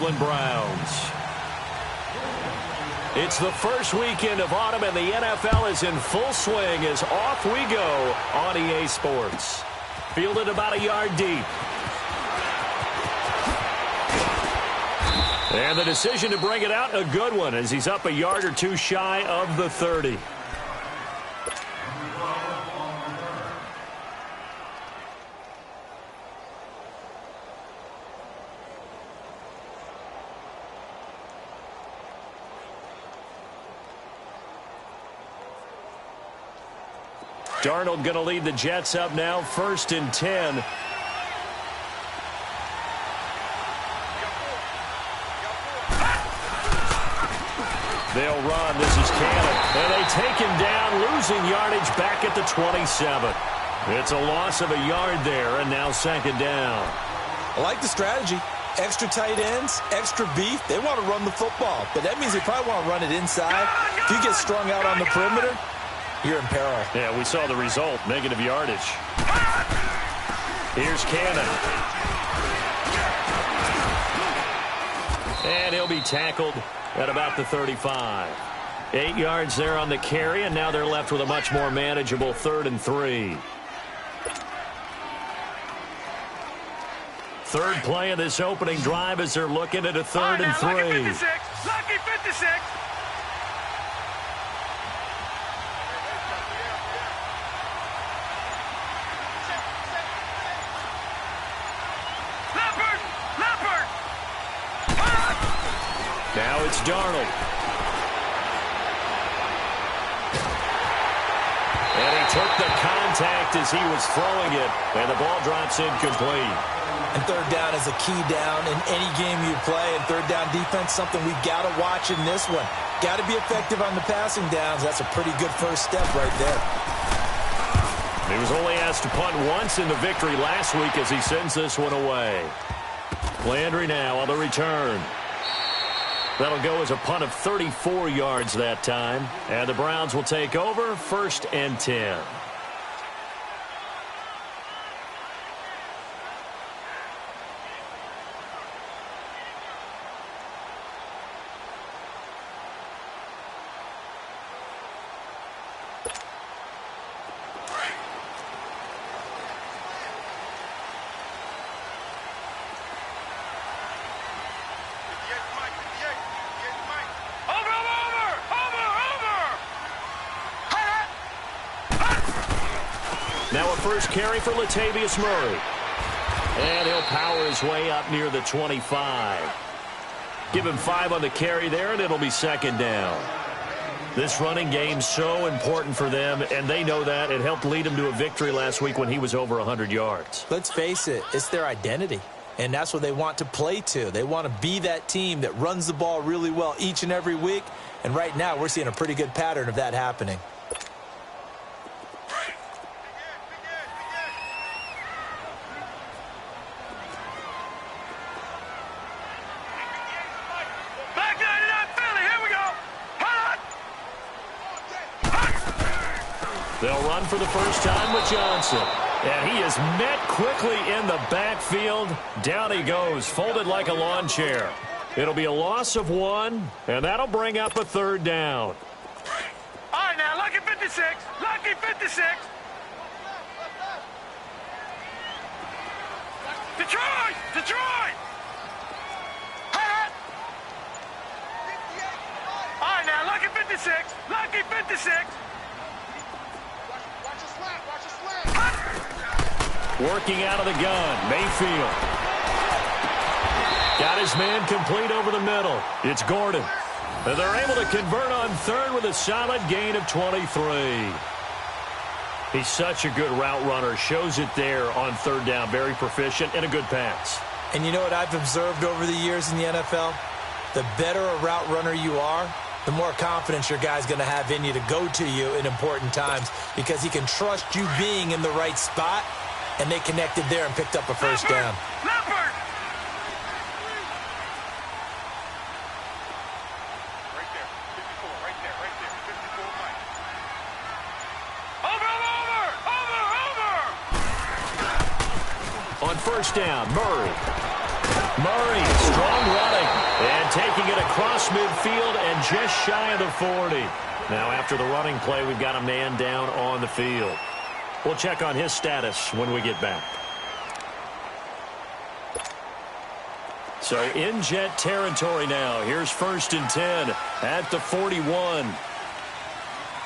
Cleveland Browns. It's the first weekend of autumn, and the NFL is in full swing as off we go on EA Sports. Fielded about a yard deep. And the decision to bring it out, a good one, as he's up a yard or two shy of the 30. Darnold going to lead the Jets up now, 1st and 10. They'll run. This is Cannon. And they take him down, losing yardage back at the 27. It's a loss of a yard there, and now 2nd down. I like the strategy. Extra tight ends, extra beef. They want to run the football, but that means they probably want to run it inside. If you get strung out on the perimeter, you're in peril. Yeah, we saw the result, negative yardage. Here's Cannon. And he'll be tackled at about the 35. 8 yards there on the carry, and now they're left with a much more manageable 3rd and 3. Third play of this opening drive as they're looking at a 3rd and 3. Lucky 56. Lucky 56. Now it's Darnold. And he took the contact as he was throwing it, and the ball drops incomplete. And 3rd down is a key down in any game you play, and 3rd down defense, something we've got to watch in this one. Got to be effective on the passing downs. That's a pretty good first step right there. He was only asked to punt once in the victory last week as he sends this one away. Landry now on the return. That'll go as a punt of 34 yards that time. And the Browns will take over, 1st and 10. Now a first carry for Latavius Murray. And he'll power his way up near the 25. Give him 5 on the carry there, and it'll be 2nd down. This running game's so important for them, and they know that. It helped lead them to a victory last week when he was over 100 yards. Let's face it, it's their identity. And that's what they want to play to. They want to be that team that runs the ball really well each and every week. And right now, we're seeing a pretty good pattern of that happening. They'll run for the first time with Johnson. And he is met quickly in the backfield. Down he goes, folded like a lawn chair. It'll be a loss of 1, and that'll bring up a 3rd down. All right, now, lucky 56. Lucky 56. Detroit! Detroit! All right, now, lucky 56. Lucky 56. Working out of the gun, Mayfield. Got his man complete over the middle. It's Gordon. And they're able to convert on 3rd with a solid gain of 23. He's such a good route runner. Shows it there on 3rd down. Very proficient and a good pass. And you know what I've observed over the years in the NFL? The better a route runner you are, the more confidence your guy's going to have in you to go to you in important times because he can trust you being in the right spot, and they connected there and picked up a first down. On first down, Murray. Murray, strong running. midfield and just shy of the 40. Now, after the running play, we've got a man down on the field. We'll check on his status when we get back. So in Jet territory now. Here's 1st and 10 at the 41.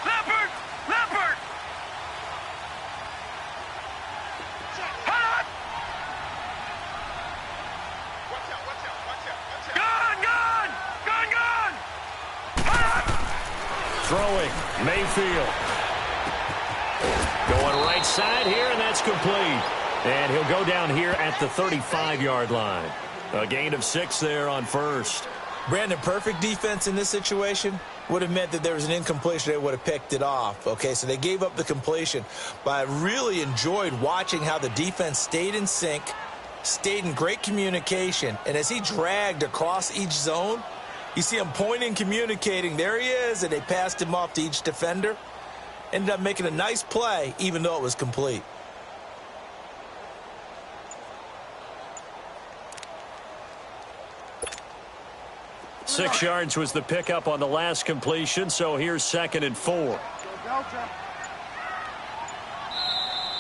Leopard! Leopard! Hot! Gone! Gone! Gone! Gone! Hot! Throwing, Mayfield. Going right side here, and that's complete. And he'll go down here at the 35-yard line. A gain of 6 there on 1st. Brandon, perfect defense in this situation would have meant that there was an incompletion. They would have picked it off. Okay, so they gave up the completion. But I really enjoyed watching how the defense stayed in sync, stayed in great communication. And as he dragged across each zone, you see him pointing, communicating. There he is, and they passed him off to each defender. Ended up making a nice play, even though it was complete. Six yards was the pickup on the last completion, so here's 2nd and 4.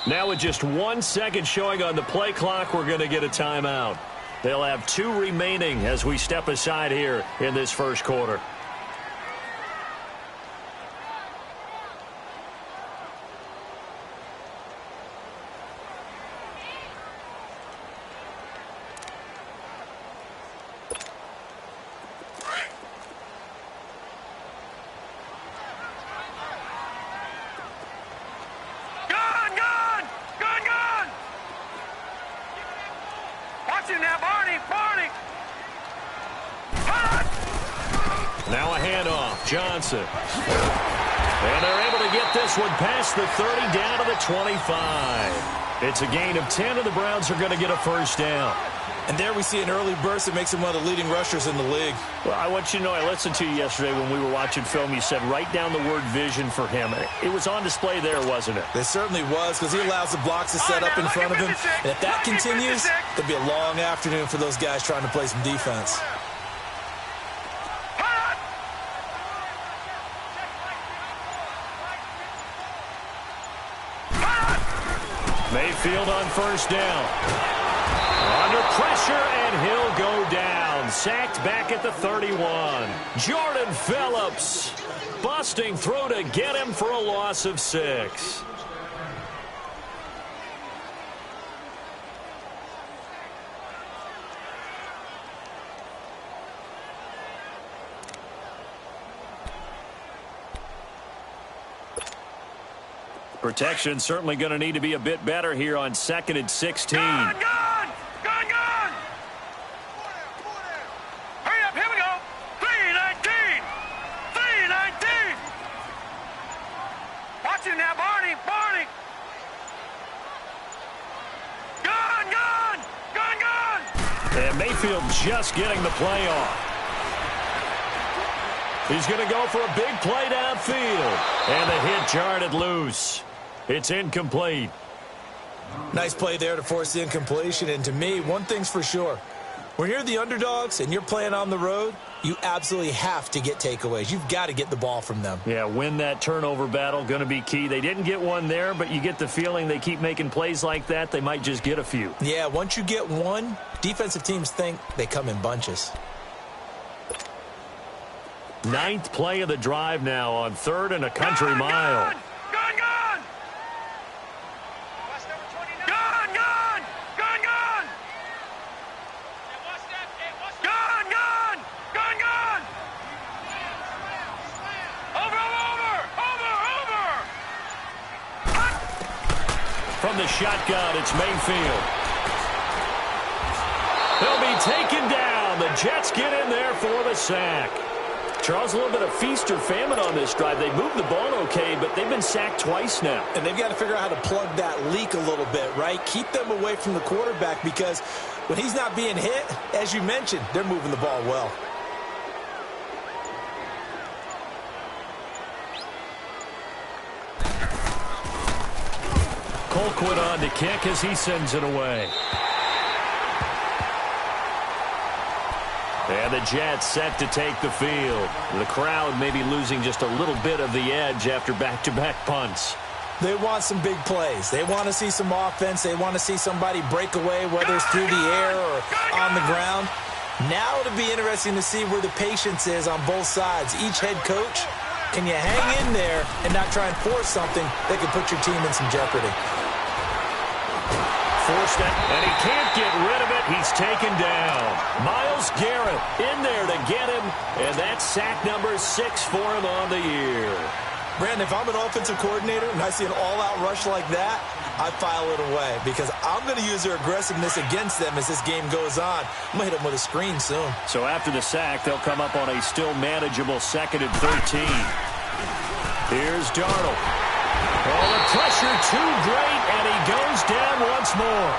Now with just 1 second showing on the play clock, we're going to get a timeout. They'll have 2 remaining as we step aside here in this first quarter. Now a handoff, Johnson. And they're able to get this one past the 30 down to the 25. It's a gain of 10, and the Browns are going to get a 1st down. And there we see an early burst that makes him one of the leading rushers in the league. Well, I want you to know, I listened to you yesterday when we were watching film. You said write down the word vision for him. It was on display there, wasn't it? It certainly was, because he allows the blocks to set up in front of him. And if that continues, it'll be a long afternoon for those guys trying to play some defense. Mayfield on 1st down. Under pressure, and he'll go down. Sacked back at the 31. Jordan Phillips busting through to get him for a loss of 6. Protection certainly going to need to be a bit better here on 2nd and 16. Gone! Gone! Gone! Gone! Hurry up, here we go! 3:19! 3:19! Watch him now, Barney! Barney! Gone! Gone! Gone! Gone! And Mayfield just getting the play off. He's going to go for a big play downfield. And the hit jarred it loose. It's incomplete. Nice play there to force the incompletion. And to me, one thing's for sure. When you're the underdogs and you're playing on the road, you absolutely have to get takeaways. You've got to get the ball from them. Yeah, win that turnover battle, going to be key. They didn't get one there, but you get the feeling they keep making plays like that, they might just get a few. Yeah, once you get one, defensive teams think they come in bunches. 9th play of the drive now on 3rd and a country mile. Gone! Gone! Gone! Gone! Gone! Gone! Gone! Gone! Gone! Gone! Gone! Over! Over! Over! Over! From the shotgun, it's Mayfield. They'll be taken down. The Jets get in there for the sack. Charles, a little bit of feast or famine on this drive. They moved the ball okay, but they've been sacked twice now. And they've got to figure out how to plug that leak a little bit, right? Keep them away from the quarterback, because when he's not being hit, as you mentioned, they're moving the ball well. Colquitt on to kick as he sends it away. And the Jets set to take the field. The crowd may be losing just a little bit of the edge after back-to-back punts. They want some big plays. They want to see some offense. They want to see somebody break away, whether it's through the air or on the ground. Now it'll be interesting to see where the patience is on both sides. Each head coach, can you hang in there and not try and force something that could put your team in some jeopardy? Forced it, and he can't get rid of it. He's taken down. Myles Garrett in there to get him, and that's sack number 6 for him on the year. Brandon, if I'm an offensive coordinator and I see an all-out rush like that, I file it away because I'm going to use their aggressiveness against them as this game goes on. I'm going to hit them with a screen soon. So after the sack, they'll come up on a still manageable 2nd and 13. Here's Darnold. Oh, the pressure too great, and he goes down once more.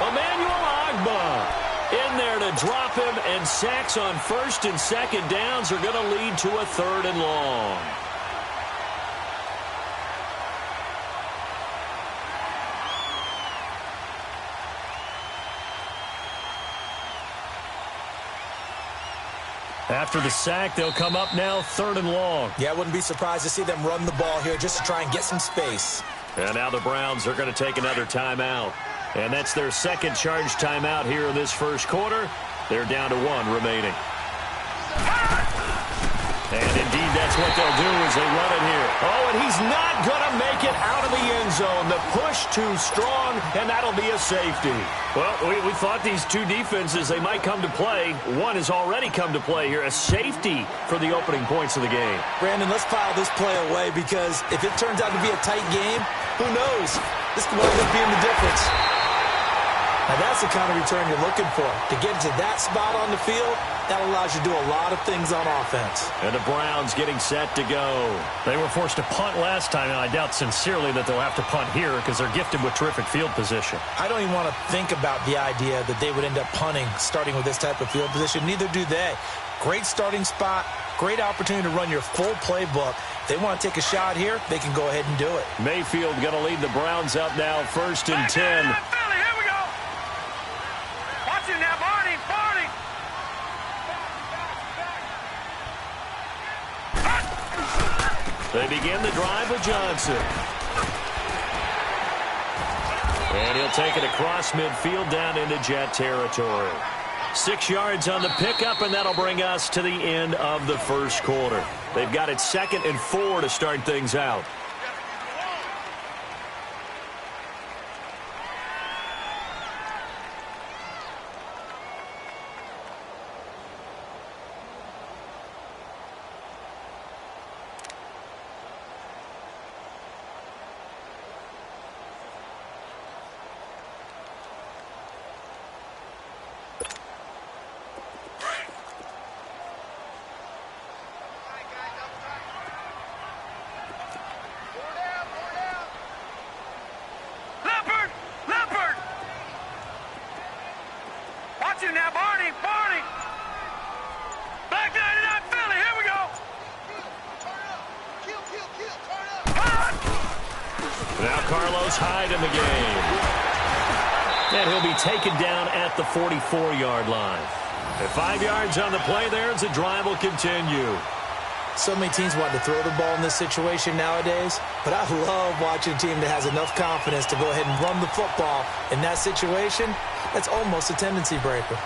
Emmanuel Ogbah in there to drop him, and sacks on 1st and 2nd downs are going to lead to a 3rd and long. After the sack, they'll come up now 3rd and long. Yeah, I wouldn't be surprised to see them run the ball here just to try and get some space. And now the Browns are going to take another timeout. And that's their 2nd charge timeout here in this 1st quarter. They're down to 1 remaining. And indeed, that's what they'll do as they run it here. Oh, and he's not going to make it out of the end zone. The push too strong, and that'll be a safety. Well, we thought these two defenses, they might come to play. One has already come to play here, a safety for the opening points of the game. Brandon, let's file this play away because if it turns out to be a tight game, who knows? This could wind up being the difference. Now, that's the kind of return you're looking for. To get to that spot on the field, that allows you to do a lot of things on offense. And the Browns getting set to go. They were forced to punt last time, and I doubt sincerely that they'll have to punt here because they're gifted with terrific field position. I don't even want to think about the idea that they would end up punting starting with this type of field position. Neither do they. Great starting spot, great opportunity to run your full playbook. If they want to take a shot here, they can go ahead and do it. Mayfield going to lead the Browns up now 1st and 10. Now, Barney, Barney. They begin the drive with Johnson. And he'll take it across midfield down into Jet territory. 6 yards on the pickup, and that'll bring us to the end of the 1st quarter. They've got it 2nd and 4 to start things out. Now, Barney, Barney. Back 99 Philly, here we go. Now Carlos Hyde in the game. And he'll be taken down at the 44-yard line. At 5 yards on the play there as the drive will continue. So many teams want to throw the ball in this situation nowadays, but I love watching a team that has enough confidence to go ahead and run the football. In that situation, that's almost a tendency breaker.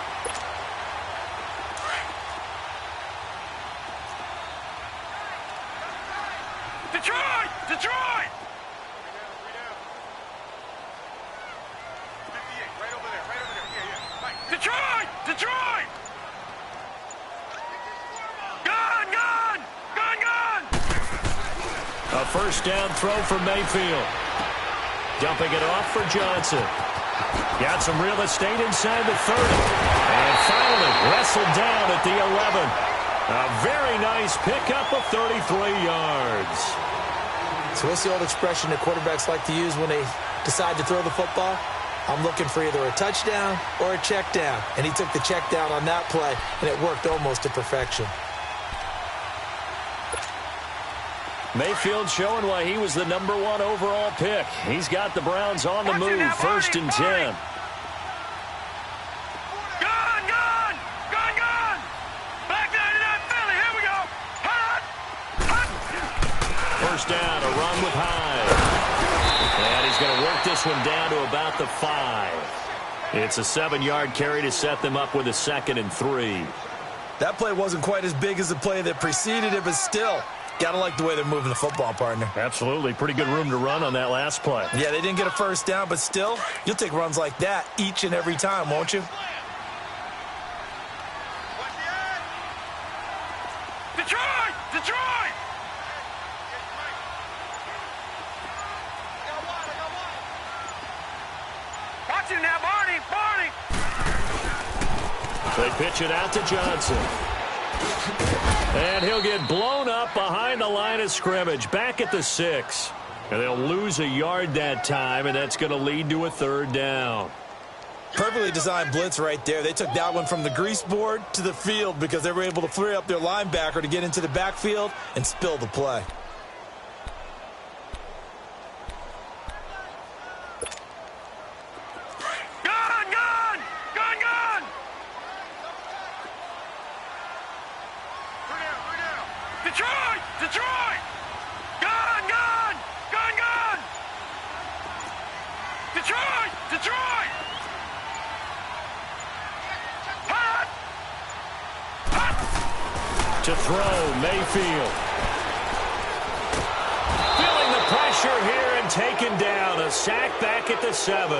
Detroit! Detroit! Detroit! Detroit! Gone! Gone! Gone! Gone! A 1st down throw for Mayfield. Dumping it off for Johnson. Got some real estate inside the 30. And finally wrestled down at the 11. A very nice pickup of 33 yards. So what's the old expression that quarterbacks like to use when they decide to throw the football? I'm looking for either a touchdown or a check down. And he took the check down on that play, and it worked almost to perfection. Mayfield showing why he was the #1 overall pick. He's got the Browns on the move, 1st and 10. Gone! Gone! Gone! Gone! first down, a run with Hyde. And he's going to work this one down to about the 5. It's a 7-yard carry to set them up with a 2nd and 3. That play wasn't quite as big as the play that preceded it, but still, got to like the way they're moving the football, partner. Absolutely. Pretty good room to run on that last play. Yeah, they didn't get a first down, but still, you'll take runs like that each and every time, won't you? Detroit! Detroit! Watch him now, Barney! Barney! They pitch it out to Johnson. And he'll get blown up behind the line of scrimmage, back at the 6. And they'll lose a yard that time, and that's going to lead to a 3rd down. Perfectly designed blitz right there. They took that one from the grease board to the field because they were able to free up their linebacker to get into the backfield and spill the play. Detroit! Detroit! Gun! Gun! Gun! Gun! Detroit! Detroit! Hot! Hot! To throw, Mayfield. Feeling the pressure here and taken down. A sack back at the 7.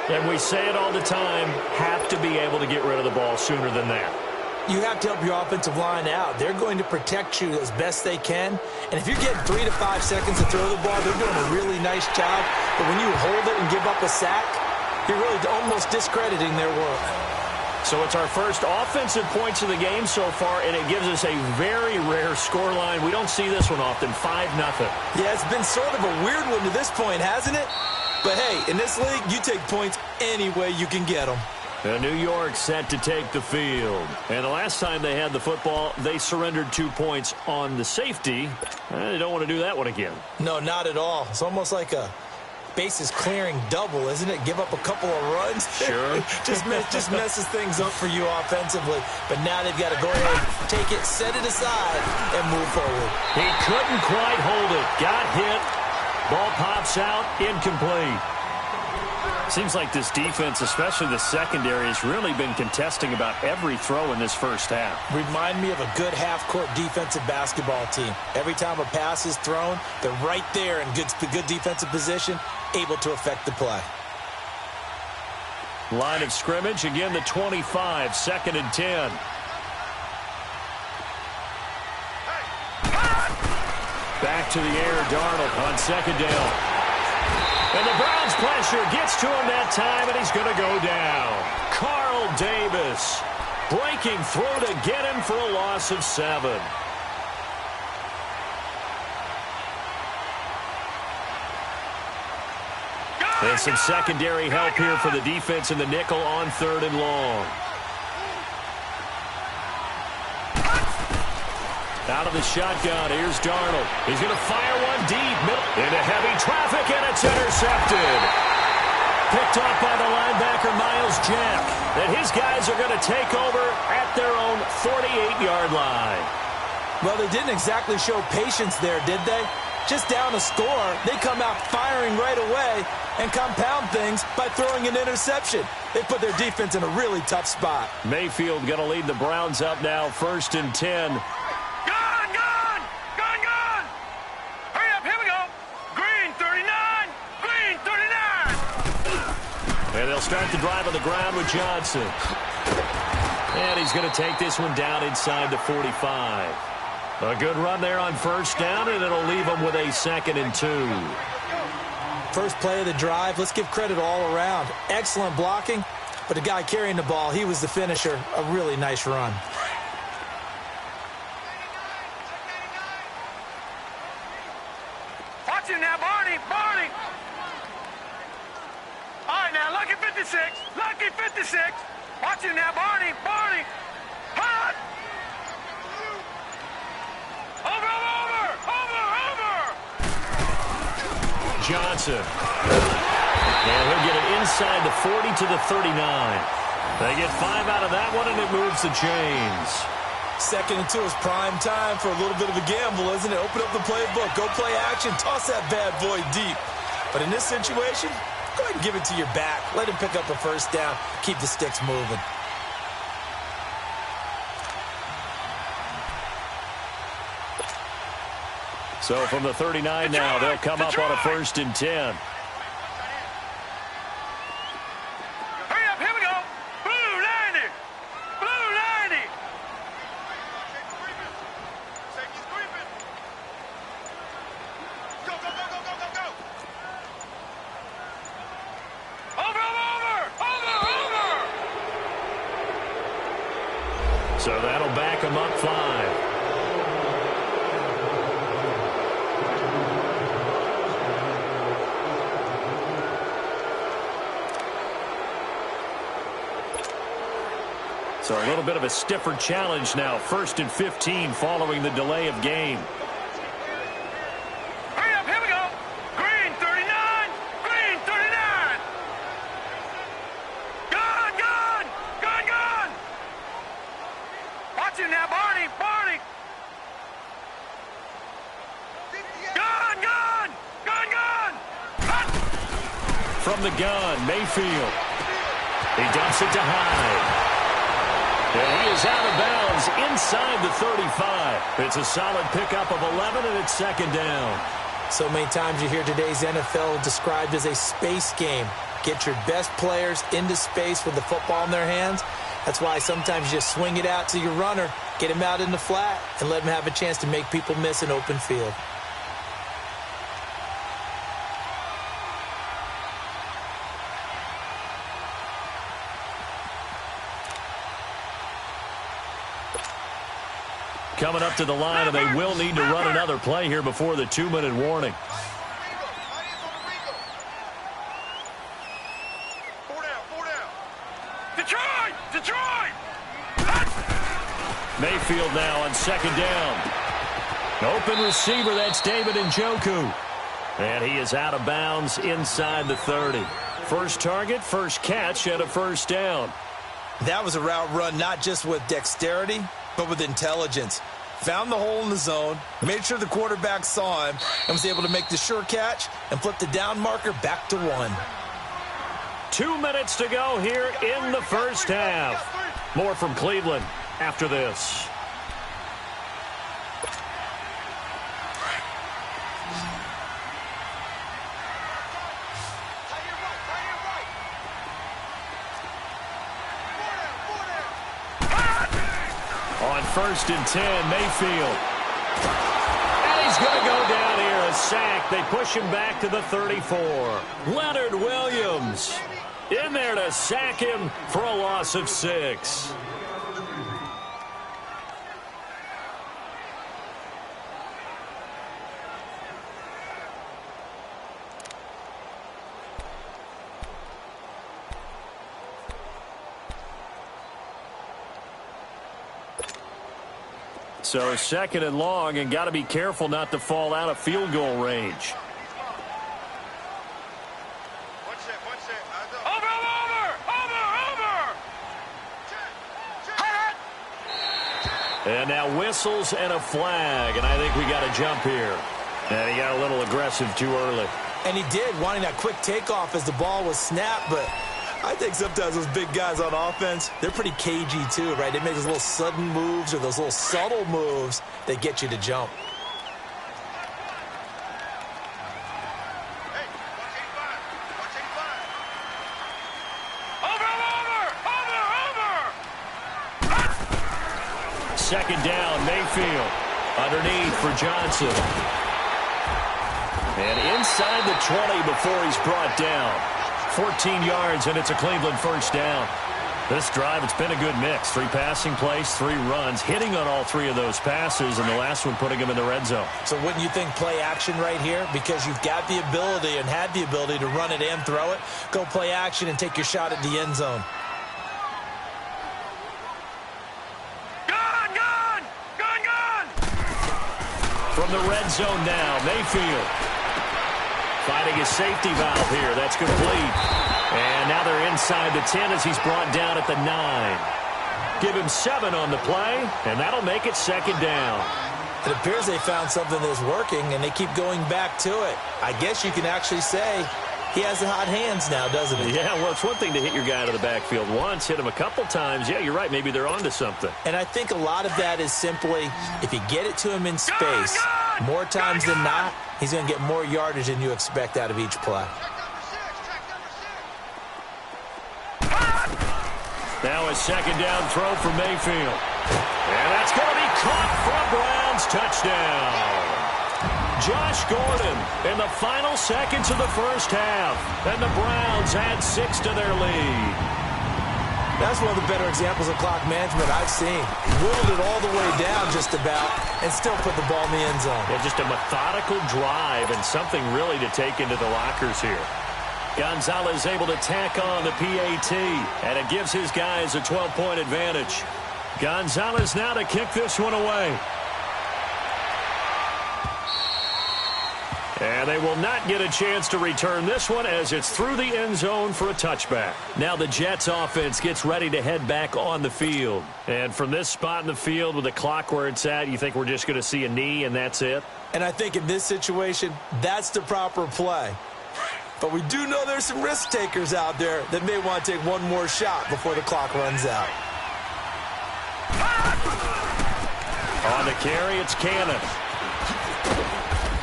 And we say it all the time, have to be able to get rid of the ball sooner than that. You have to help your offensive line out. They're going to protect you as best they can. And if you're getting 3 to 5 seconds to throw the ball, they're doing a really nice job. But when you hold it and give up a sack, you're really almost discrediting their work. So it's our first offensive points of the game so far, and it gives us a very rare scoreline. We don't see this one often, 5-0. Yeah, it's been sort of a weird one to this point, hasn't it? But hey, in this league, you take points any way you can get them. And New York set to take the field. And the last time they had the football, they surrendered 2 points on the safety. They don't want to do that one again. No, not at all. It's almost like a bases clearing double, isn't it? Give up a couple of runs. Sure. just messes things up for you offensively. But now they've got to go ahead, take it, set it aside, and move forward. He couldn't quite hold it. Got hit. Ball pops out. Incomplete. Seems like this defense, especially the secondary, has really been contesting about every throw in this first half. Remind me of a good half-court defensive basketball team. Every time a pass is thrown, they're right there in good defensive position, able to affect the play. Line of scrimmage, again the 25, 2nd and 10. Back to the air, Darnold on 2nd down. And the Browns' pressure gets to him that time, and he's going to go down. Carl Davis breaking through to get him for a loss of 7. And some secondary help here for the defense in the nickel on 3rd and long. Out of the shotgun, here's Darnold. He's going to fire one deep. Into heavy traffic, and it's intercepted. Picked off by the linebacker, Miles Jack. And his guys are going to take over at their own 48-yard line. Well, they didn't exactly show patience there, did they? Just down a score, they come out firing right away and compound things by throwing an interception. They put their defense in a really tough spot. Mayfield going to lead the Browns up now, 1st and 10. And they'll start the drive on the ground with Johnson. And he's going to take this one down inside the 45. A good run there on 1st down, and it'll leave them with a 2nd and 2. First play of the drive, let's give credit all around. Excellent blocking, but the guy carrying the ball, he was the finisher. A really nice run. Watch him now, Barney! Barney! All right, now, lucky 56. Lucky 56. Watch him now, Barney. Barney. Hot. Over, over, over, over. Johnson. And he'll get it inside the 40 to the 39. They get 5 out of that one, and it moves the chains. 2nd and 2 is prime time for a little bit of a gamble, isn't it? Open up the playbook, go play action, toss that bad boy deep. But in this situation, go ahead and give it to your back. Let him pick up a first down. Keep the sticks moving. So from the 39 now, they'll come up on a 1st and 10. Hurry up, here we go. Blue 90. Blue 90. Go, go, go, go, go, go, go. Over, over, over, over. So that'll back them up 5. So a little bit of a stiffer challenge now. 1st and 15 following the delay of game. Hurry up, here we go. Green 39. Green 39. Gun, gun. Gun, gun. Watch it now, Barney. Barney. Gun, gun. Gun, gun. Cut. From the gun, Mayfield. He dumps it to Hyde. And he is out of bounds inside the 35. It's a solid pickup of 11, and it's 2nd down. So many times you hear today's NFL described as a space game. Get your best players into space with the football in their hands. That's why sometimes you just swing it out to your runner, get him out in the flat, and let him have a chance to make people miss an open field. Coming up to the line, and they will need to run another play here before the 2-minute warning. Detroit! Detroit! Mayfield now on 2nd down. Open receiver, that's David Njoku. And he is out of bounds inside the 30. First target, first catch, and a 1st down. That was a route run not just with dexterity, but with intelligence. Found the hole in the zone, made sure the quarterback saw him, and was able to make the sure catch and flip the down marker back to 1. 2 minutes to go here in the first half. More from Cleveland after this. On 1st and 10, Mayfield. And he's going to go down here, a sack. They push him back to the 34. Leonard Williams in there to sack him for a loss of 6. So 2nd and long, and got to be careful not to fall out of field goal range. Over, over, over, over. And now whistles and a flag, and I think we got a jump here. And he got a little aggressive too early. And he did, wanting that quick takeoff as the ball was snapped, but I think sometimes those big guys on offense, they're pretty cagey too, right? They make those little sudden moves or those little subtle moves that get you to jump. Over, over, over, over. 2nd down, Mayfield. Underneath for Johnson. And inside the 20 before he's brought down. 14 yards, and it's a Cleveland 1st down. This drive, it's been a good mix. 3 passing plays, 3 runs, hitting on all 3 of those passes, and the last one putting him in the red zone. So wouldn't you think play action right here? Because you've got the ability and had the ability to run it and throw it. Go play action and take your shot at the end zone. Gun, gun, gun, gun. From the red zone now, Mayfield. Finding his safety valve here. That's complete. And now they're inside the 10 as he's brought down at the 9. Give him 7 on the play, and that'll make it second down. It appears they found something that's working, and they keep going back to it. I guess you can actually say he has the hot hands now, doesn't he? Yeah, well, it's one thing to hit your guy out of the backfield once, hit him a couple times. Yeah, you're right. Maybe they're onto something. And I think a lot of that is simply if you get it to him in space, more times than not, he's going to get more yardage than you expect out of each play. Now a second down throw for Mayfield. And that's going to be caught for a Browns touchdown. Josh Gordon in the final seconds of the first half. And the Browns add 6 to their lead. That's one of the better examples of clock management I've seen. Whittled it all the way down just about and still put the ball in the end zone. Yeah, just a methodical drive and something really to take into the lockers here. Gonzalez able to tack on the PAT, and it gives his guys a 12-point advantage. Gonzalez now to kick this one away. And they will not get a chance to return this one as it's through the end zone for a touchback. Now the Jets offense gets ready to head back on the field. And from this spot in the field with the clock where it's at, you think we're just going to see a knee and that's it? And I think in this situation, that's the proper play. But we do know there's some risk takers out there that may want to take one more shot before the clock runs out. On the carry, it's Cannon.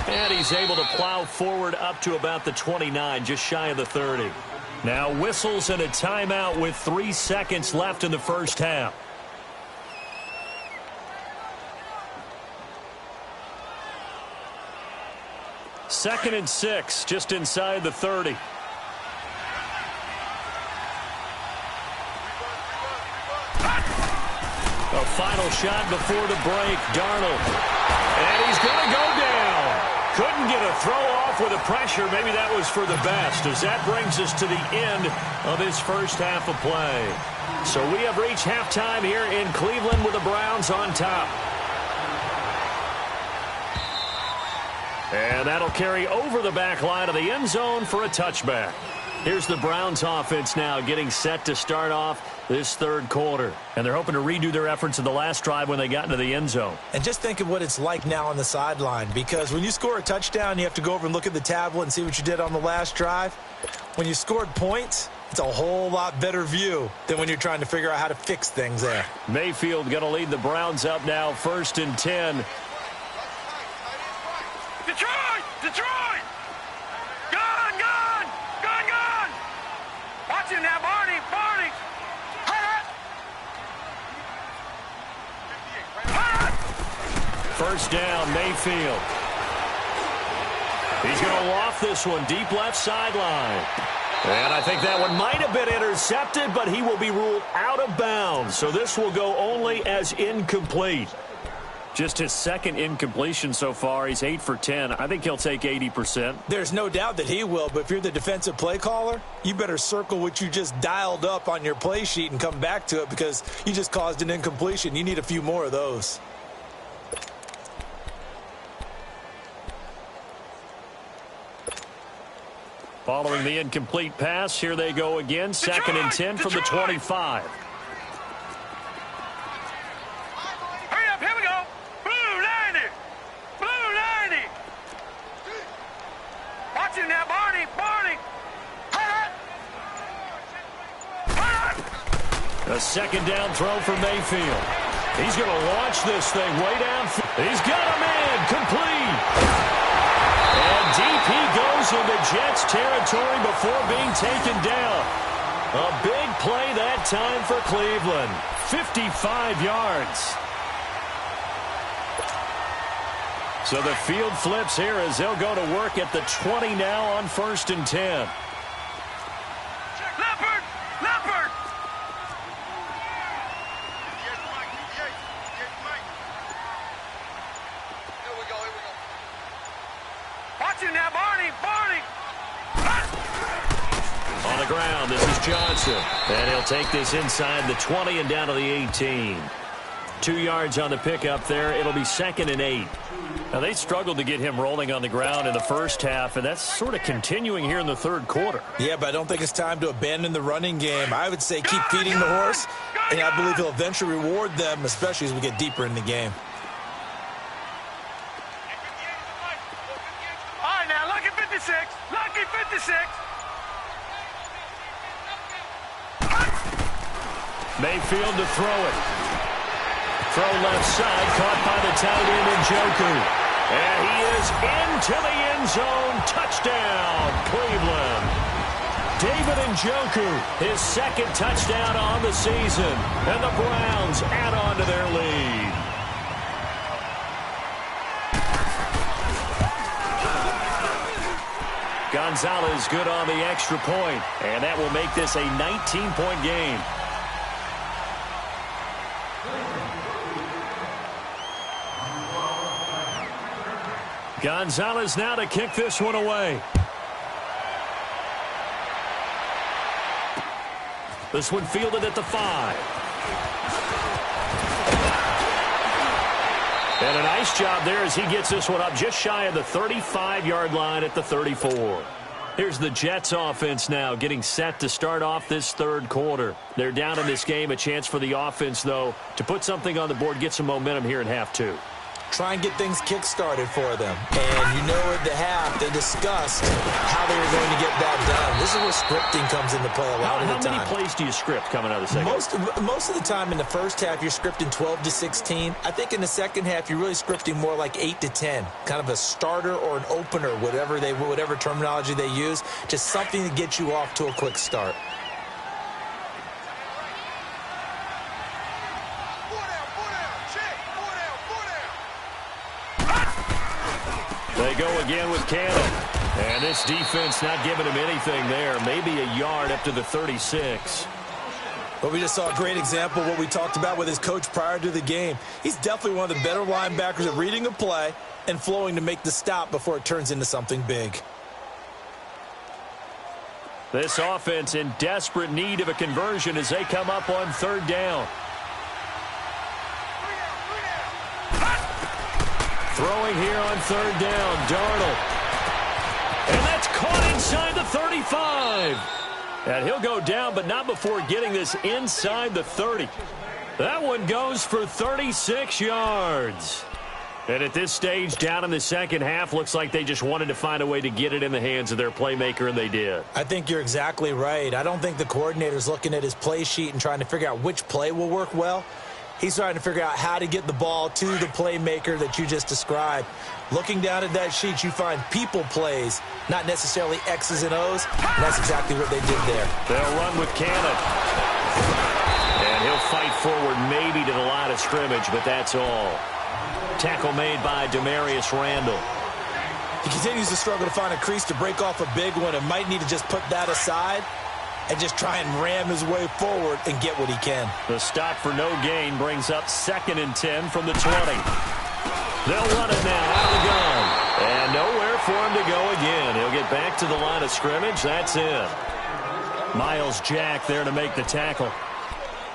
And he's able to plow forward up to about the 29, just shy of the 30. Now whistles and a timeout with 3 seconds left in the first half. Second and 6, just inside the 30. A final shot before the break, Darnold. And he's going to go down. Couldn't get a throw off with the pressure. Maybe that was for the best, as that brings us to the end of his first half of play. So we have reached halftime here in Cleveland with the Browns on top. And that'll carry over the back line of the end zone for a touchback. Here's the Browns offense now getting set to start off this third quarter. And they're hoping to redo their efforts in the last drive when they got into the end zone. And just think of what it's like now on the sideline, because when you score a touchdown, you have to go over and look at the tablet and see what you did on the last drive. When you scored points, it's a whole lot better view than when you're trying to figure out how to fix things there. Mayfield going to lead the Browns up now, 1st and 10. Detroit! Detroit! Gone! Gone! Gone! Gone! Watch him now, Barney! Barney! First down, Mayfield. He's going to loft this one deep left sideline. And I think that one might have been intercepted, but he will be ruled out of bounds. So this will go only as incomplete. Just his second incompletion so far. He's 8 for 10. I think he'll take 80%. There's no doubt that he will, but if you're the defensive play caller, you better circle what you just dialed up on your play sheet and come back to it, because you just caused an incompletion. You need a few more of those. Following the incomplete pass, here they go again. 2nd and 10 from the 25. Hurry up, here we go. Blue 90. Blue 90. Watch him now, Barney. Barney. A second down throw for Mayfield. He's going to launch this thing way down. He's got him in. Complete. And deep he goes into Jets territory before being taken down. A big play that time for Cleveland. 55 yards. So the field flips here as they'll go to work at the 20 now on 1st and 10. Leopard! Leopard! Watch him now, Barney! Barney! On the ground, this is Johnson. And he'll take this inside the 20 and down to the 18. 2 yards on the pickup there. It'll be 2nd and 8. Now, they struggled to get him rolling on the ground in the first half, and that's sort of continuing here in the third quarter. Yeah, but I don't think it's time to abandon the running game. I would say keep feeding the horse, and I believe he'll eventually reward them, especially as we get deeper in the game. All right, now, lucky 56. Lucky 56. Mayfield to throw it. Throw left side, caught by the tight end Njoku. And he is into the end zone. Touchdown, Cleveland. David Njoku, his 2nd touchdown on the season. And the Browns add on to their lead. Gonzalez good on the extra point. And that will make this a 19-point game. Gonzalez now to kick this one away. This one fielded at the 5. And a nice job there as he gets this one up just shy of the 35-yard line at the 34. Here's the Jets offense now getting set to start off this third quarter. They're down in this game. A chance for the offense, though, to put something on the board, get some momentum here in half 2. Try and get things kick-started for them. And you know at the half, they discussed how they were going to get that done. This is where scripting comes into play a lot of the time. How many plays do you script coming out of the second? Most of the time in the first half, you're scripting 12 to 16. I think in the second half, you're really scripting more like 8 to 10. Kind of a starter or an opener, whatever terminology they use. Just something to get you off to a quick start. They go again with Cannon. And this defense not giving him anything there. Maybe a yard up to the 36. Well, we just saw a great example of what we talked about with his coach prior to the game. He's definitely one of the better linebackers at reading a play and flowing to make the stop before it turns into something big. This offense in desperate need of a conversion as they come up on 3rd down. Throwing here on 3rd down, Darnold. And that's caught inside the 35. And he'll go down, but not before getting this inside the 30. That one goes for 36 yards. And at this stage, down in the second half, looks like they just wanted to find a way to get it in the hands of their playmaker, and they did. I think you're exactly right. I don't think the coordinator's looking at his play sheet and trying to figure out which play will work well. He's trying to figure out how to get the ball to the playmaker that you just described. Looking down at that sheet, you find people plays, not necessarily X's and O's. And that's exactly what they did there. They'll run with Cannon. And he'll fight forward maybe to the line of scrimmage, but that's all. Tackle made by Demarius Randall. He continues to struggle to find a crease to break off a big one and might need to just put that aside and just try and ram his way forward and get what he can. The stop for no gain brings up 2nd and 10 from the 20. They'll run it now out of the gun. And nowhere for him to go again. He'll get back to the line of scrimmage. That's it. Miles Jack there to make the tackle.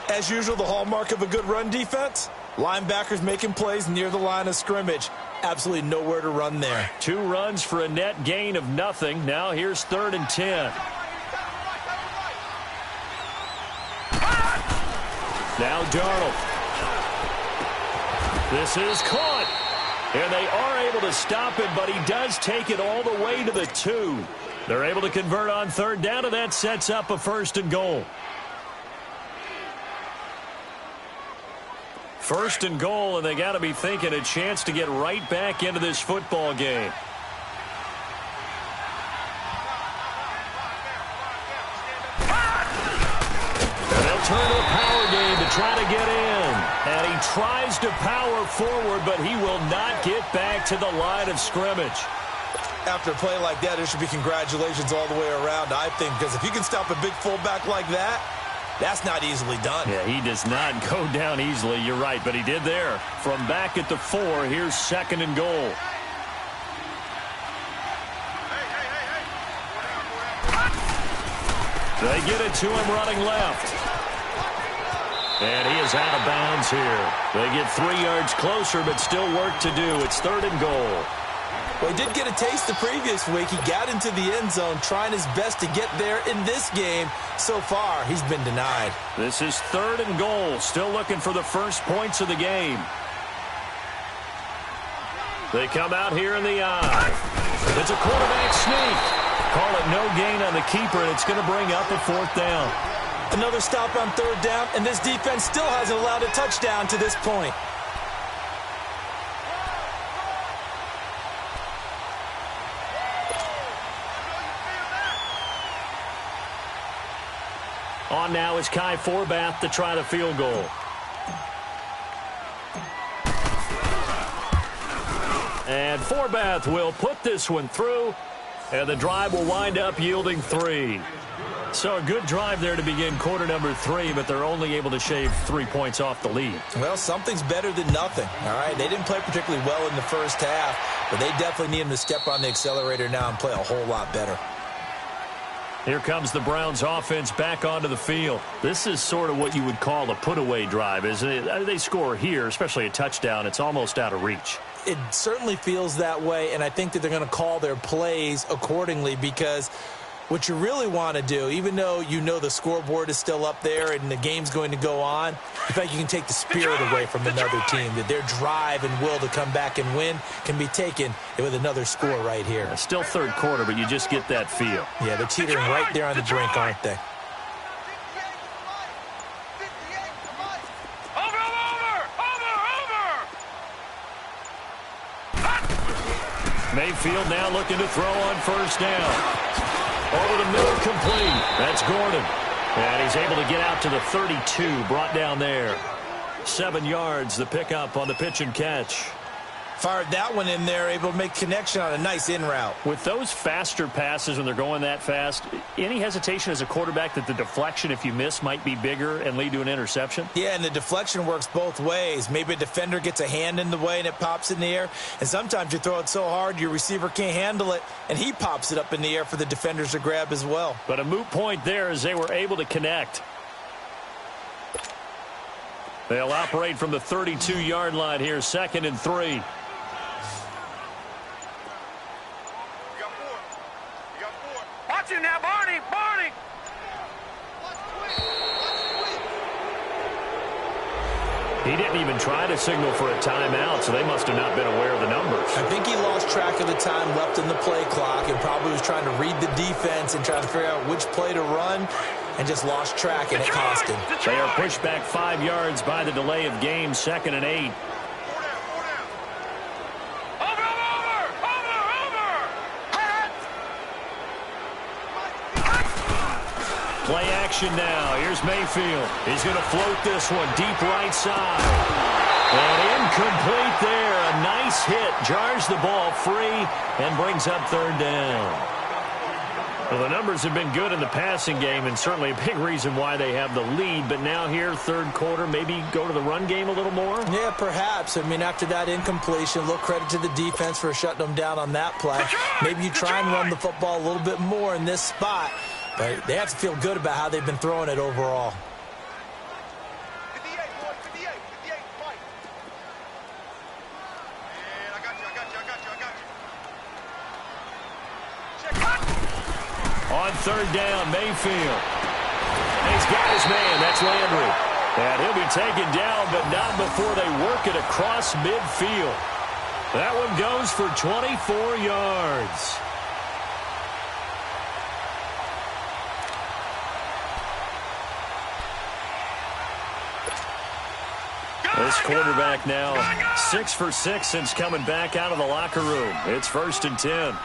As usual, the hallmark of a good run defense, linebackers making plays near the line of scrimmage. Absolutely nowhere to run there. 2 runs for a net gain of nothing. Now here's 3rd and 10. Now Darnold. This is caught. And they are able to stop it, but he does take it all the way to the 2. They're able to convert on 3rd down, and that sets up a 1st and goal. 1st and goal, and they got to be thinking a chance to get right back into this football game. And they'll turn to a power game to try to get in. And he tries to power forward, but he will not get back to the line of scrimmage. After a play like that, there should be congratulations all the way around, I think, because if you can stop a big fullback like that, that's not easily done. Yeah, he does not go down easily. You're right, but he did there. From back at the 4, here's 2nd and goal. They get it to him running left. And he is out of bounds here. They get 3 yards closer, but still work to do. It's 3rd and goal. Well, he did get a taste the previous week. He got into the end zone, trying his best to get there in this game. So far, he's been denied. This is 3rd and goal. Still looking for the first points of the game. They come out here in the eye. It's a quarterback sneak. Call it no gain on the keeper, and it's going to bring up a 4th down. Another stop on 3rd down, and this defense still hasn't allowed a touchdown to this point. On now is Kai Forbath to try the field goal. And Forbath will put this one through, and the drive will wind up yielding 3. So a good drive there to begin quarter number 3, but they're only able to shave 3 points off the lead. Well, something's better than nothing, all right? They didn't play particularly well in the first half, but they definitely need them to step on the accelerator now and play a whole lot better. Here comes the Browns offense back onto the field. This is sort of what you would call a put-away drive, isn't it? They score here, especially a touchdown. It's almost out of reach. It certainly feels that way, and I think that they're going to call their plays accordingly, because what you really want to do, even though you know the scoreboard is still up there and the game's going to go on, in fact, you can take the spirit away from another team, that their drive and will to come back and win can be taken with another score right here. Still 3rd quarter, but you just get that feel. Yeah, they're teetering right there on the brink, aren't they? Mayfield now looking to throw on 1st down. Over the middle, complete. That's Gordon. And he's able to get out to the 32, brought down there. 7 yards, the pickup on the pitch and catch. Fired that one in there, able to make connection on a nice in route. With those faster passes when they're going that fast, any hesitation as a quarterback that the deflection, if you miss, might be bigger and lead to an interception? Yeah, and the deflection works both ways. Maybe a defender gets a hand in the way and it pops in the air. And sometimes you throw it so hard your receiver can't handle it, and he pops it up in the air for the defenders to grab as well. But a moot point there as they were able to connect. They'll operate from the 32-yard line here, 2nd and 3. Watch him now, Barney! Barney! He didn't even try to signal for a timeout, so they must have not been aware of the numbers. I think he lost track of the time left in the play clock and probably was trying to read the defense and trying to figure out which play to run, and just lost track, and it cost him. They are pushed back 5 yards by the delay of game, 2nd and 8. Play action now. Here's Mayfield. He's going to float this one deep right side. And incomplete there. A nice hit. Jars the ball free and brings up 3rd down. Well, the numbers have been good in the passing game, and certainly a big reason why they have the lead. But now here, 3rd quarter, maybe go to the run game a little more? Yeah, perhaps. I mean, after that incompletion, a little credit to the defense for shutting them down on that play. Maybe you try and run the football a little bit more in this spot. But they have to feel good about how they've been throwing it overall. 58, boy, 58, 58, fight. And I got you. On 3rd down, Mayfield. He's got his man. That's Landry. And he'll be taken down, but not before they work it across midfield. That one goes for 24 yards. This quarterback now 6 for 6 since coming back out of the locker room. It's 1st and 10. Stand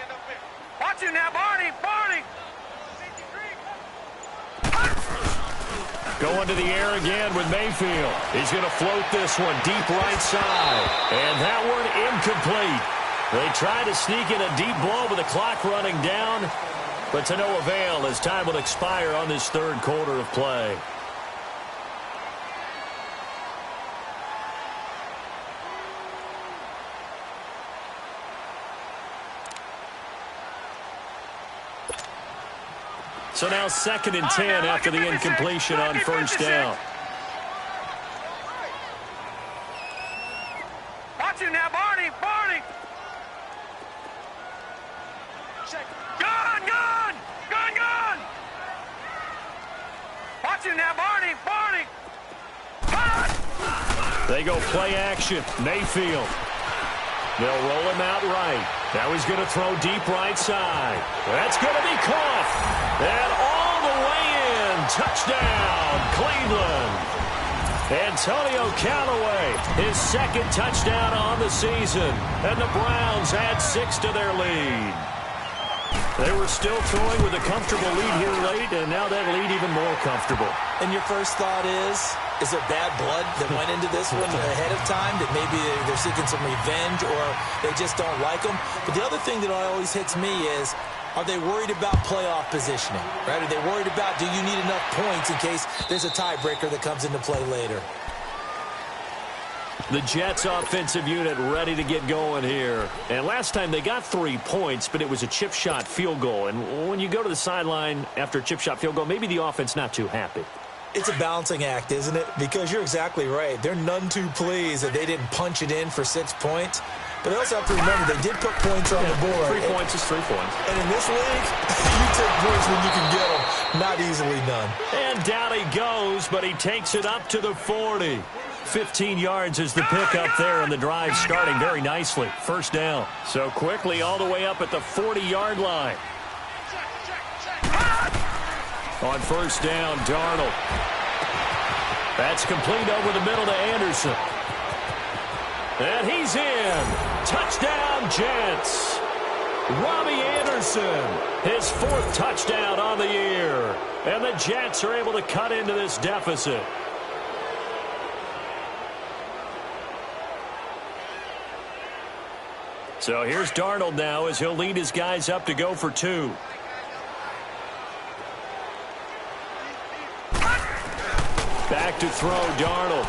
up there. Watch him now, Barney! Barney! Going to the air again with Mayfield. He's going to float this one deep right side. And that one incomplete. They try to sneak in a deep blow with the clock running down, but to no avail as time will expire on this 3rd quarter of play. So now 2nd and 10 after the incompletion on first down. Watch him now, Barney. Barney. Gun, gun. Gun, gun. Watch him now, Barney. Barney. They go play action. Mayfield. They'll roll him out right. Now he's going to throw deep right side. That's going to be caught. And all the way in. Touchdown, Cleveland. Antonio Callaway, his 2nd touchdown on the season. And the Browns add 6 to their lead. They were still throwing with a comfortable lead here late, and now that lead even more comfortable. And your first thought is there bad blood that went into this one ahead of time, that maybe they're seeking some revenge or they just don't like them? But the other thing that always hits me is, are they worried about playoff positioning? Right? Are they worried about, do you need enough points in case there's a tiebreaker that comes into play later? The Jets offensive unit ready to get going here. And last time they got 3 points, but it was a chip shot field goal. And when you go to the sideline after a chip shot field goal, maybe the offense not too happy. It's a balancing act, isn't it? Because you're exactly right. They're none too pleased that they didn't punch it in for 6 points. But they also have to remember they did put points on the board. 3 points is 3 points. And in this league, you take points when you can get them. Not easily done. And down he goes, but he takes it up to the 40. 15 yards is the pickup there, and the drive starting very nicely. First down. So quickly all the way up at the 40-yard line. On first down, Darnold. That's complete over the middle to Anderson. And he's in. Touchdown, Jets. Robbie Anderson, his 4th touchdown on the year. And the Jets are able to cut into this deficit. So here's Darnold now as he'll lead his guys up to go for 2. Back to throw, Darnold.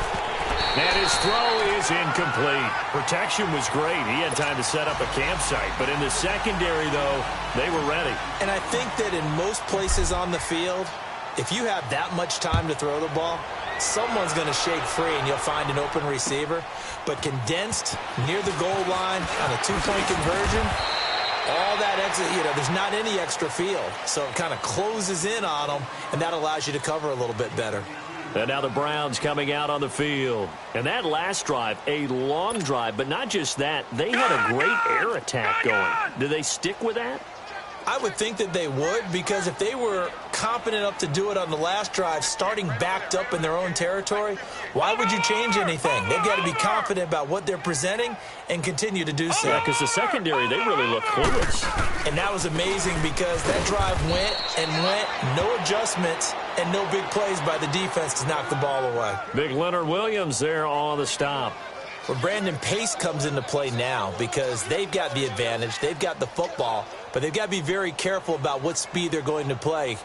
And his throw is incomplete. Protection was great. He had time to set up a campsite. But in the secondary, though, they were ready. And I think that in most places on the field, if you have that much time to throw the ball, someone's going to shake free and you'll find an open receiver. But condensed near the goal line on a 2-point conversion, all that extra, there's not any extra field. So it kind of closes in on them, and that allows you to cover a little bit better. And now the Browns coming out on the field. And that last drive, a long drive, but not just that. They had a great air attack going. Do they stick with that? I would think that they would, because if they were competent enough to do it on the last drive, starting backed up in their own territory, why would you change anything? They've got to be confident about what they're presenting and continue to do so. Yeah, because the secondary, they really look clueless. And that was amazing because that drive went and went, no adjustments, and no big plays by the defense to knock the ball away. Big Leonard Williams there on the stop. Well, Brandon, pace comes into play now because they've got the advantage. They've got the football, but they've got to be very careful about what speed they're going to play.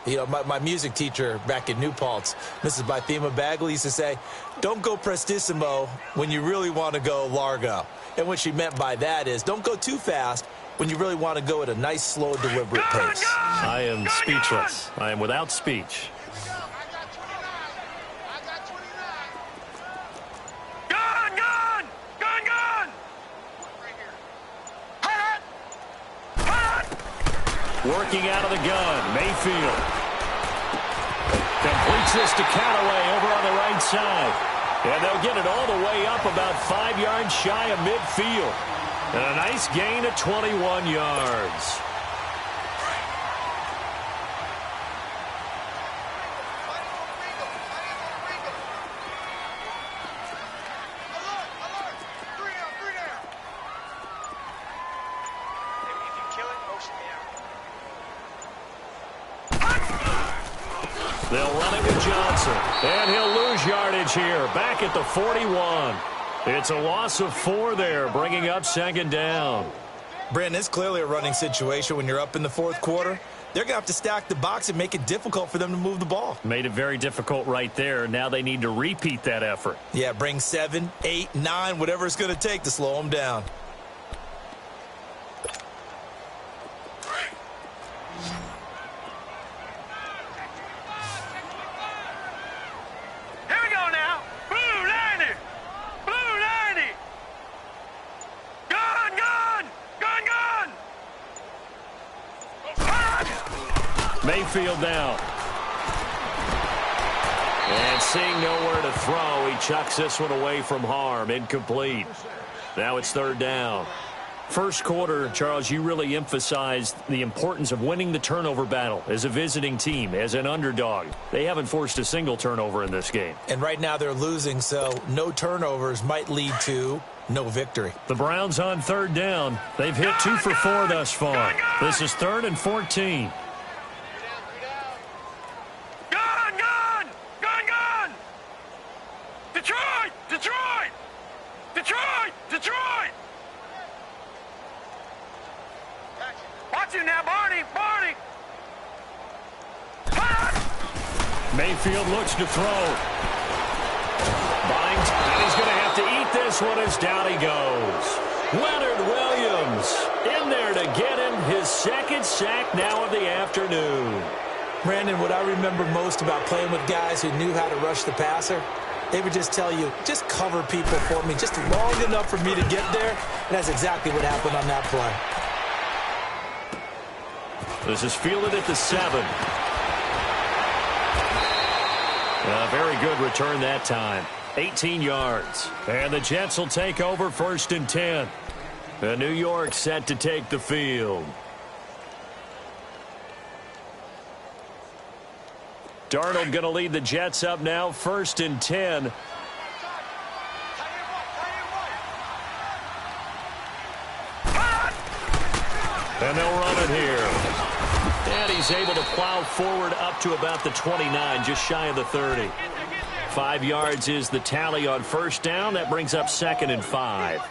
My music teacher back in New Paltz, Mrs. Bythema Bagley, used to say, don't go prestissimo when you really want to go largo. And what she meant by that is don't go too fast when you really want to go at a nice, slow, deliberate pace. I am speechless. I am without speech. Working out of the gun, Mayfield. Completes this to Callaway over on the right side. And they'll get it all the way up about 5 yards shy of midfield. And a nice gain of 21 yards. They'll run it with Johnson. And he'll lose yardage here. Back at the 41. It's a loss of 4 there, bringing up second down. Brandon, it's clearly a running situation when you're up in the fourth quarter. They're going to have to stack the box and make it difficult for them to move the ball. Made it very difficult right there. Now they need to repeat that effort. Yeah, bring 7, 8, 9, whatever it's going to take to slow them down. Mayfield now. And seeing nowhere to throw, he chucks this one away from harm. Incomplete. Now it's third down. First quarter, Charles, you really emphasized the importance of winning the turnover battle as a visiting team, as an underdog. They haven't forced a single turnover in this game. And right now they're losing, so no turnovers might lead to no victory. The Browns on third down. They've hit 2 for 4 thus far. This is 3rd and 14. Gun! Detroit! Detroit! Detroit! Detroit! Watch you now, Barney! Barney! Mayfield looks to throw. Binds, and he's going to have to eat this one as down he goes. Leonard Williams in there to get him his second sack now of the afternoon. Brandon, what I remember most about playing with guys who knew how to rush the passer, they would just tell you, just cover people for me, just long enough for me to get there. And that's exactly what happened on that play. This is fielded at the 7. A very good return that time. 18 yards. And the Jets will take over 1st and 10. And New York set to take the field. Darnold going to lead the Jets up now, 1st and 10. And they'll run it here. And he's able to plow forward up to about the 29, just shy of the 30. 5 yards is the tally on first down. That brings up 2nd and 5.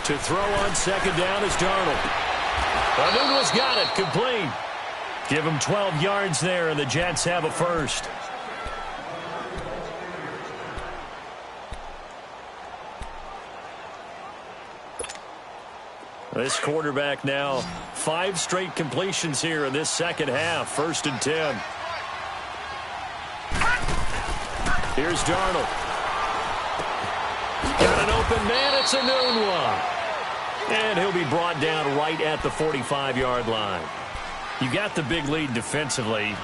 To throw on 2nd down is Darnold. Anuno's got it, complete. Give him 12 yards there, and the Jets have a first. This quarterback now, 5 straight completions here in this second half. 1st and 10. Here's Darnold. Got an open man. It's Anuno's. And he'll be brought down right at the 45-yard line. You got the big lead defensively.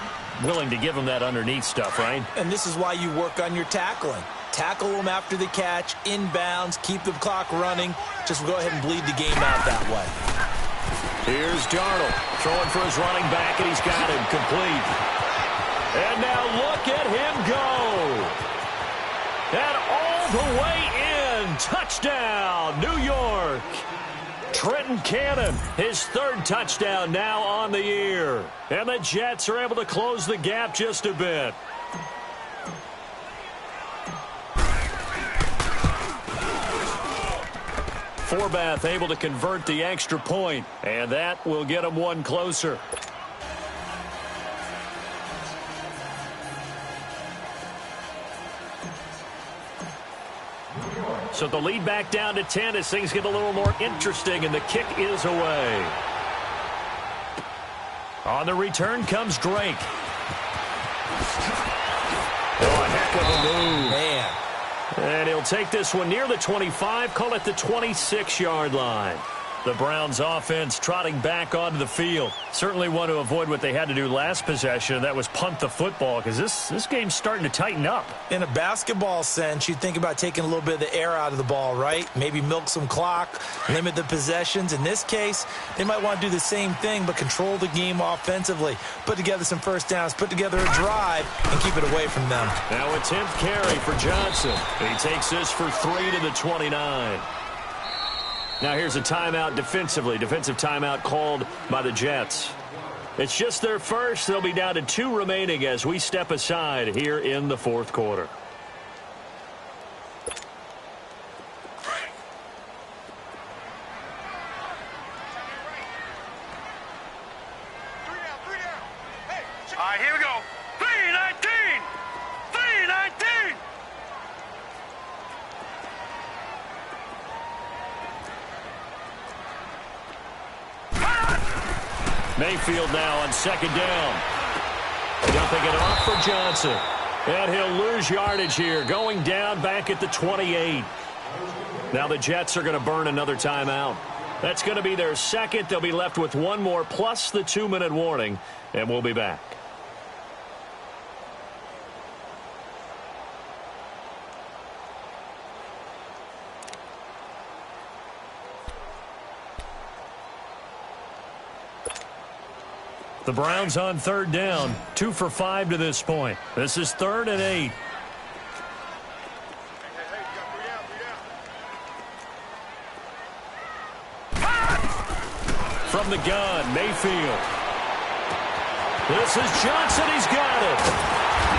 Willing to give him that underneath stuff, right? And this is why you work on your tackling. Tackle them after the catch, inbounds, keep the clock running. Just go ahead and bleed the game out that way. Here's Darnold throwing for his running back, and he's got him complete. And now look at him go. And all the way in. Touchdown, New York. Trenton Cannon, his 3rd touchdown now on the year. And the Jets are able to close the gap just a bit. Forbath able to convert the extra point, and that will get him one closer. So the lead back down to 10 as things get a little more interesting, and the kick is away. On the return comes Drake. Oh, a heck of a move. Man. And he'll take this one near the 25, call it the 26-yard line. The Browns offense trotting back onto the field. Certainly want to avoid what they had to do last possession, and that was punt the football, because this game's starting to tighten up. In a basketball sense, you think about taking a little bit of the air out of the ball, right? Maybe milk some clock, limit the possessions. In this case, they might want to do the same thing, but control the game offensively. Put together some first downs, put together a drive, and keep it away from them. Now a 10th carry for Johnson. He takes this for 3 to the 29. Now here's a timeout defensively. Defensive timeout called by the Jets. It's just their first. They'll be down to 2 remaining as we step aside here in the 4th quarter. All right, here we go. 3-19! 3-19! Mayfield now on 2nd down. Dumping it off for Johnson. And he'll lose yardage here, going down back at the 28. Now the Jets are going to burn another timeout. That's going to be their second. They'll be left with one more plus the 2-minute warning, and we'll be back. The Browns on third down, 2 for 5 to this point. This is 3rd and 8. From the gun, Mayfield. This is Johnson. He's got it.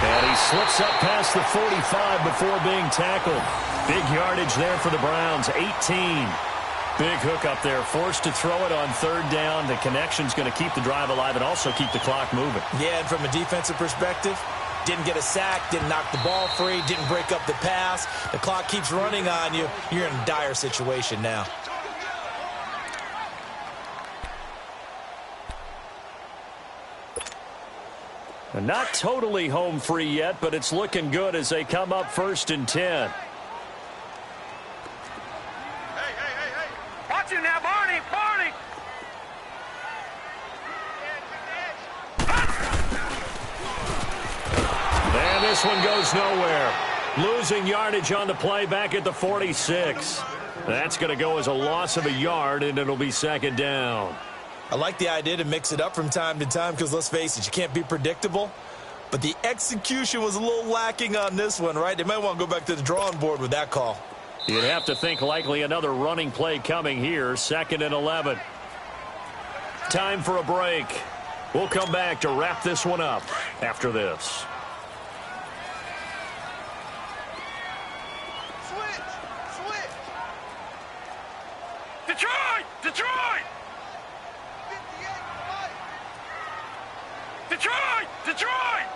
And he slips up past the 45 before being tackled. Big yardage there for the Browns, 18. Big hook up there, forced to throw it on third down. The connection's going to keep the drive alive and also keep the clock moving. Yeah, and from a defensive perspective, didn't get a sack, didn't knock the ball free, didn't break up the pass. The clock keeps running on you. You're in a dire situation now. And not totally home free yet, but it's looking good as they come up 1st and 10. Watch him now, Barney! Barney! And this one goes nowhere. Losing yardage on the play back at the 46. That's going to go as a loss of a yard, and it'll be 2nd down. I like the idea to mix it up from time to time because, let's face it, you can't be predictable. But the execution was a little lacking on this one, right? They might want to go back to the drawing board with that call. You'd have to think likely another running play coming here, 2nd and 11. Time for a break. We'll come back to wrap this one up after this. Detroit! Detroit! Detroit! Detroit!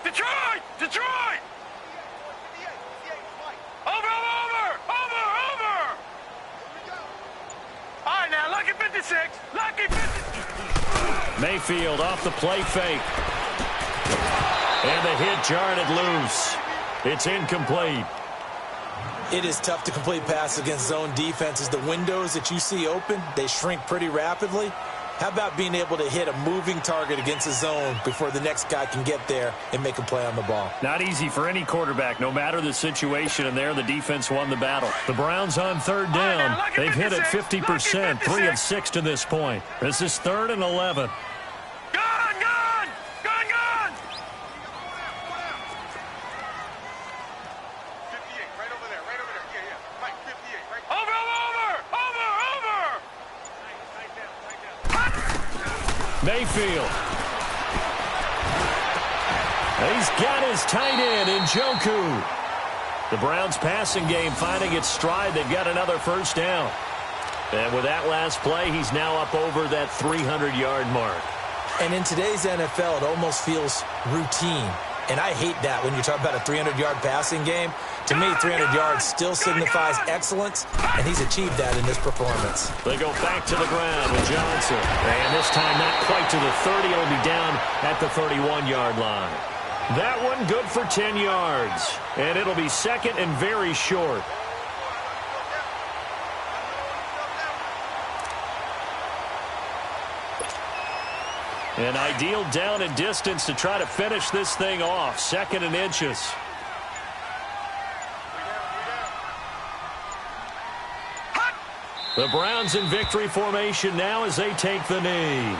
Detroit! Detroit! Over! All right, now, lucky 56. Lucky 56. Mayfield off the play fake. And the hit jarred it loose. It's incomplete. It is tough to complete passes against zone defenses. The windows that you see open, they shrink pretty rapidly. How about being able to hit a moving target against a zone before the next guy can get there and make a play on the ball? Not easy for any quarterback, no matter the situation, and there the defense won the battle. The Browns on third down. They've hit it 50%, 3 of 6 to this point. This is 3rd and 11. Mayfield. He's got his tight end in Njoku. The Browns passing game finding its stride. They've got another 1st down. And with that last play, he's now up over that 300-yard mark. And in today's NFL, it almost feels routine. And I hate that when you talk about a 300-yard passing game. To me, 300 yards still signifies excellence, and he's achieved that in this performance. They go back to the ground with Johnson. And this time not quite to the 30. It'll be down at the 31-yard line. That one good for 10 yards. And it'll be 2nd and very short. An ideal down and distance to try to finish this thing off. 2nd and inches. The Browns in victory formation now as they take the knee.